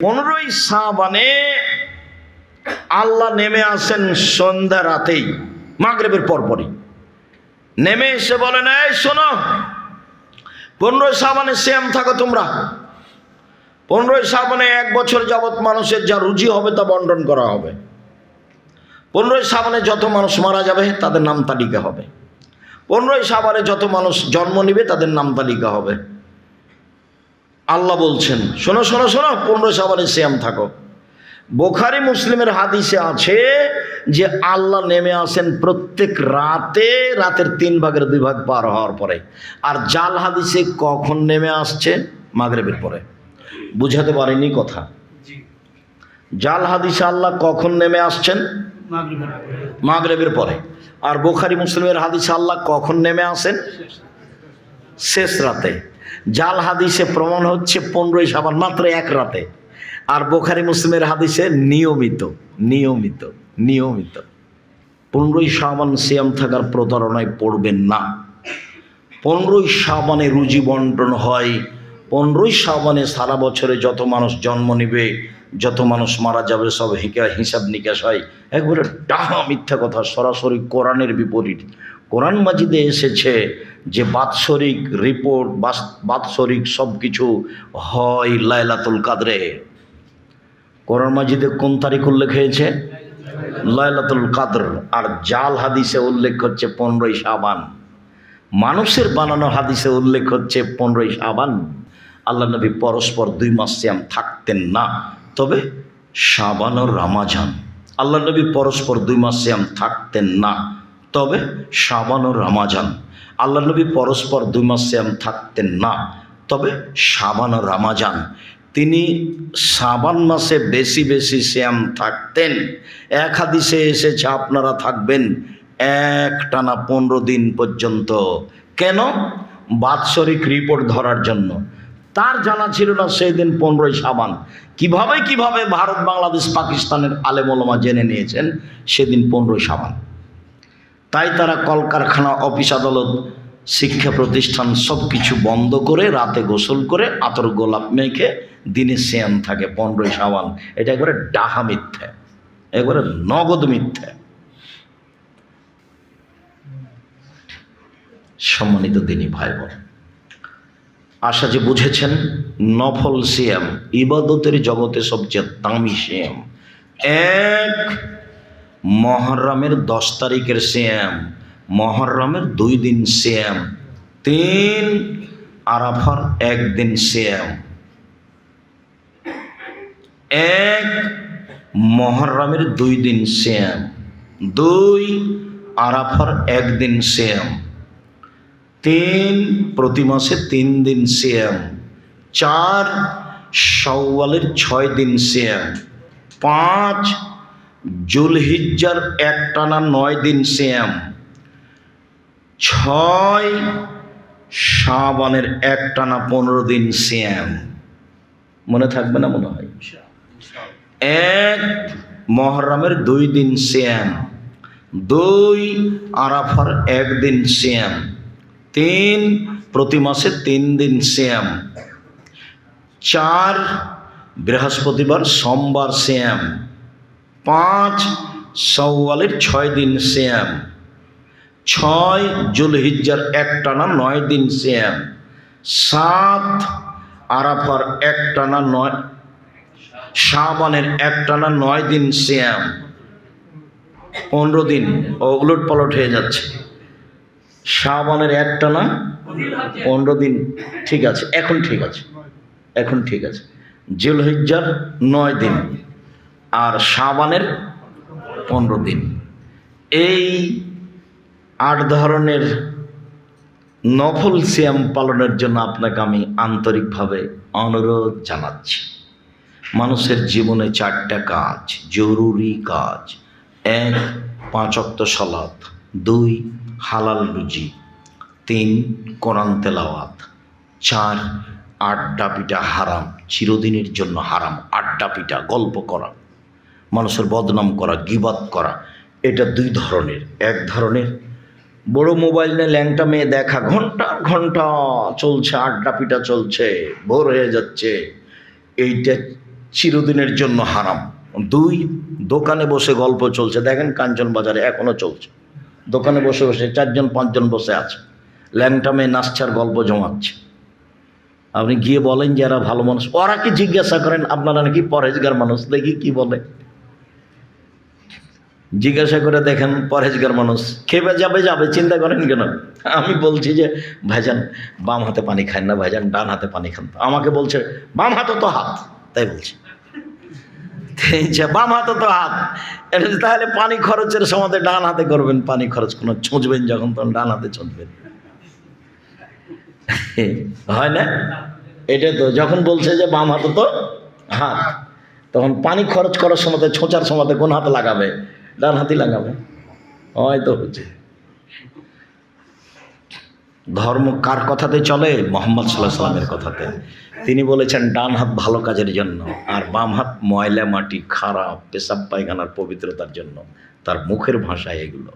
15ই শাবানে আল্লাহ নেমে আসেন সন্ধ্যা রাতেই, মাগরিবের পরপরই নেমে এসে বলেন, এই শোনো, 15ই শাবানে সিয়াম থাকো তোমরা। 15ই শাবানে 1 বছর যাবৎ মানুষের যা রুজি হবে তা বন্টন করা হবে। 15ই শাবানে যত মানুষ মারা যাবে তাদের নাম তালিকা হবে। 15ই শাবানে যত মানুষ জন্ম নিবে তাদের নাম তালিকা হবে। আল্লাহ বলছেন, শোনো শোনো শোনো, 15ই শাবানে সিয়াম থাকো। বুখারী মুসলিমের হাদিসে আছে যে আল্লাহ নেমে আসেন প্রত্যেক রাতে, রাতের 3 ভাগের 2 ভাগ পার হওয়ার পরে। আর জাল হাদিসে কখন নেমে আসছে? মাগরিবের পরে। বুঝাতে পারিনি কথা? জাল হাদিসে আল্লাহ কখন নেমে আসছেন? মাগরিবের পরে। আর বুখারী মুসলিমের হাদিসে আল্লাহ কখন নেমে আসেন? শেষ রাতে। জাল হাদিসে প্রমাণ হচ্ছে 15ই শাবান মাত্র 1 রাতে। আর বুখারী মুসলিমের হাদিসে নিয়মিত নিয়মিত নিয়মিত। 15ই শাবান সিয়াম থাকার প্রতারণায় পড়বেন না। 15ই শাবানে রুজি বন্টন হয়। 15ই শাবানে সারা বছরে যত মানুষ জন্ম নিবে, যত মানুষ মারা যাবে, সব হিসাব নিকাশ হয়। একবারে ডাহা মিথ্যা কথা, সরাসরি কোরআনের বিপরীত। কোরআন মাজিদে এসেছে যে বাৎসরিক রিপোর্ট, বাৎসরিক সব কিছু হয় লাইলাতুল কাদরে। কোরআন মাজিদে কোন তারিখ উল্লেখ হয়েছে? লাইলাতুল কাদর। আর জাল হাদিসে উল্লেখ হচ্ছে 15ই শাবান। মানুষের বানানো হাদিসে উল্লেখ হচ্ছে 15ই শাবান। আল্লাহ নবী পরস্পর 2 মাস সিয়াম থাকতেন না, তবে শাবান ও রমাজান। আল্লাহ নবী পরস্পর 2 মাস সিয়াম থাকতেন না, তবে শাবান ও রমাজান। আল্লাহ নবী পরস্পর 2 মাস সিয়াম থাকতেন না, তবে শাবান ও রমাজান। তিনি শাবান মাসে বেশি বেশি সিয়াম থাকতেন। এক হাদিসে এসেছে আপনারা থাকবেন একটানা 15 দিন পর্যন্ত। কেন? বাৎসরিক রিপোর্ট ধরার জন্য। তার জানা ছিল না সেই দিন 15ই শাবান। কিভাবে ভারত, বাংলাদেশ, পাকিস্তানের আলেম ওলামা জেনে নিয়েছেন সেদিন 15ই শাবান। তাই তারা কলকারখানা, অফিস আদালত, শিক্ষা প্রতিষ্ঠান সব কিছু বন্ধ করে রাতে গোসল করে আতর গোলাপ মেখে দিনে সিয়াম থাকে 15ই শাবান। এটা একবারে ডাহা মিথ্যা, একবারে নগদ মিথ্যা। সম্মানিত দিনী ভাই বোন, আশা যে বুঝেছেন নফল সিয়াম ইবাদতের জগতে সবচেয়ে দামি সিয়াম। 1 মুহররমের 10 তারিখের সিয়াম, মুহররমের 2 দিন সিয়াম। 3 আরাফার 1 দিন সিয়াম। 1 মুহররমের 2 দিন সিয়াম, 2 আরাফার 1 দিন সিয়াম, 3 প্রতি মাসে 3 দিন সিয়াম, 4 শাওয়ালের 6 দিন সিয়াম, 5 জুলহিজ্জার একটানা 9 দিন সিয়াম, 6 শাবানের একটানা 15 দিন সিয়াম। মনে থাকবে না মনে হয়? 1 মুহররমের 2 দিন সিয়াম, 2 আরাফার 1 দিন সিয়াম, 3 প্রতি মাসে 3 দিন সিয়াম, 4 বৃহস্পতিবার সোমবার সিয়াম, 5 শাওয়ালের 6 দিন সিয়াম, 6 জুলহিজ্জার একটানা 9 দিন সিয়াম, 7 আরাফার একটানা 9, শাবানের একটানা 9 দিন সিয়াম। 15 দিন ওলট পালট হয়ে যাচ্ছে। শাবানের একটানা 15 দিন, ঠিক আছে, এখন ঠিক আছে, এখন ঠিক আছে। জুলহিজ্জার 9 দিন আর শাবানের 15 দিন। এই 8 ধরনের নফল সিয়াম পালনের জন্য আপনাকে আমি আন্তরিকভাবে অনুরোধ জানাচ্ছি। মানুষের জীবনে 4টা কাজ, জরুরি কাজ। 1 5 ওয়াক্ত সালাত, 2 হালাল রুজি, 3 কোরআন তেলাওয়াত, 4 আড্ডা পিটা হারাম, চিরদিনের জন্য হারাম। আড্ডা পিটা, গল্প করা, মানুষের বদনাম করা, গীবাত করা, এটা 2 ধরনের। 1 ধরনের বড় মোবাইল নিয়ে ল্যাংটা মেয়ে দেখা, ঘন্টা ঘন্টা চলছে, আড্ডা পিটা চলছে, ভোর হয়ে যাচ্ছে। এইটা চিরদিনের জন্য হারাম। 2, দোকানে বসে গল্প চলছে, দেখেন কাঞ্চন বাজারে এখনো চলছে, দোকানে বসে বসে 4 জন 5 জন বসে আছে, ল্যাংটা মেয়ে নাচছার গল্প জমাচ্ছে। আপনি গিয়ে বলেন যে এরা ভালো মানুষ, ওরা কি জিজ্ঞাসা করেন আপনারা নাকি পরহেজগার মানুষ, দেখি কি বলে, জিজ্ঞাসা করে দেখেন পরহেজগার মানুষ, খেপে যাবে যাবে, চিন্তা করেন কেন? আমি বলছি যে ভাইজান বাম হাতে পানি খান না ভাইজান, ডান হাতে পানি খান। আমাকে বলছে বাম হাতে তো হাত, তাই বলছে বাম হাতে তো হাত, তাহলে পানি খরচের সময় ডান হাতে করবেন, পানি খরচ কোনো ছুঁচবেন যখন তখন ডান হাতে ছুঁচবেন, হয় না? এটা তো যখন বলছে যে বাম হাতে তো হাত, তখন পানি খরচ করার সময় ছোঁচার সময় কোন হাতে লাগাবে? ডান হাতি লাগাবে, হয়তো হচ্ছে। ধর্ম কার কথাতে চলে? মুহাম্মদ সাল্লাল্লাহু আলাইহি ওয়াসাল্লামের কথাতে। তিনি বলেছেন ডান হাত ভালো কাজের জন্য, আর বাম হাত ময়লা মাটি, খারাপ পেশাব পায়খানার পবিত্রতার জন্য। তার মুখের ভাষায় এগুলো।